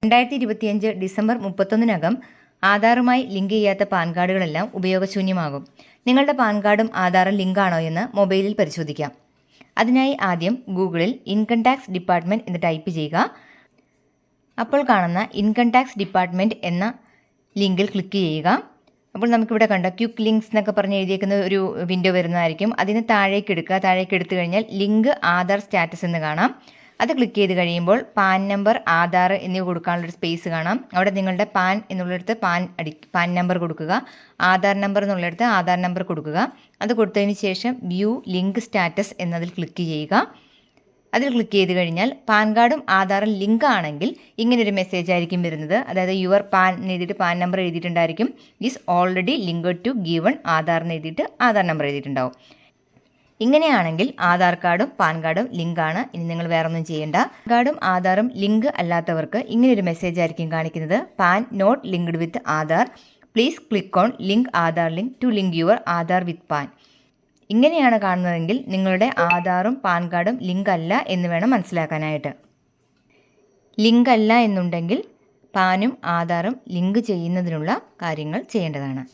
2025 December 31-നകം ആധാറുമായി link ചെയ്യാത്ത pan കാർഡുകളെല്ലാം ഉപയോഗശൂന്യമാകും. നിങ്ങളുടെ പാൻ കാർഡും ആധാറും ലിങ്കാണോ എന്ന് മൊബൈലിൽ പരിശോധിക്കാം. അതിനായി ആദ്യം ഗൂഗിളിൽ ഇൻകം ടാക്സ് ഡിപ്പാർട്ട്മെൻറ്റ് എന്ന് ടൈപ്പ് ചെയ്യുക. അപ്പോൾ കാണുന്ന ഇൻകം ടാക്സ് ഡിപ്പാർട്ട്മെൻറ്റ് എന്ന ലിങ്കിൽ ക്ലിക്ക് ചെയ്യുക. അപ്പോൾ നമുക്കിവിടെ കണ്ട ക്വിക്ക് ലിങ്ക്സ് എന്നൊക്കെ പറഞ്ഞ് എഴുതിയേക്കുന്ന ഒരു വിൻഡോ വരുന്നതായിരിക്കും. അതിന് താഴേക്ക് എടുക്കുക. താഴേക്ക് എടുത്തു കഴിഞ്ഞാൽ ലിങ്ക് ആധാർ സ്റ്റാറ്റസ് എന്ന് കാണാം. അത് ക്ലിക്ക് ചെയ്ത് കഴിയുമ്പോൾ പാൻ നമ്പർ, ആധാർ എന്നിവ കൊടുക്കാനുള്ളൊരു സ്പേസ് കാണാം. അവിടെ നിങ്ങളുടെ പാൻ എന്നുള്ളിടത്ത് പാൻ നമ്പർ കൊടുക്കുക. ആധാർ നമ്പർ എന്നുള്ളിടത്ത് ആധാർ നമ്പർ കൊടുക്കുക. അത് കൊടുത്തതിന് ശേഷം വ്യൂ ലിങ്ക് സ്റ്റാറ്റസ് എന്നതിൽ ക്ലിക്ക് ചെയ്യുക. അതിൽ ക്ലിക്ക് ചെയ്ത് കഴിഞ്ഞാൽ പാൻ കാർഡും ആധാറും ലിങ്ക് ആണെങ്കിൽ ഇങ്ങനൊരു മെസ്സേജ് ആയിരിക്കും വരുന്നത്. അതായത് യുവർ പാൻ എഴുതിയിട്ട് പാൻ നമ്പർ എഴുതിയിട്ടുണ്ടായിരിക്കും. Is already linked to given Aadhaar എന്ന് എഴുതിയിട്ട് ആധാർ നമ്പർ എഴുതിയിട്ടുണ്ടാവും. ഇങ്ങനെയാണെങ്കിൽ ആധാർ കാർഡും പാൻ കാർഡും ലിങ്കാണ്. ഇനി നിങ്ങൾ വേറെ ഒന്നും ചെയ്യേണ്ട. പാൻ കാർഡും ആധാറും ലിങ്ക് അല്ലാത്തവർക്ക് ഇങ്ങനൊരു മെസ്സേജ് ആയിരിക്കും കാണിക്കുന്നത്. PAN not linked with Aadhaar, please click on link Aadhaar link to link your Aadhaar with PAN. ഇങ്ങനെയാണ് കാണുന്നതെങ്കിൽ നിങ്ങളുടെ ആധാറും പാൻ കാർഡും ലിങ്ക് അല്ല എന്ന് വേണം മനസ്സിലാക്കാനായിട്ട്. ലിങ്ക് അല്ല എന്നുണ്ടെങ്കിൽ പാനും ആധാറും ലിങ്ക് ചെയ്യുന്നതിനുള്ള കാര്യങ്ങൾ ചെയ്യേണ്ടതാണ്.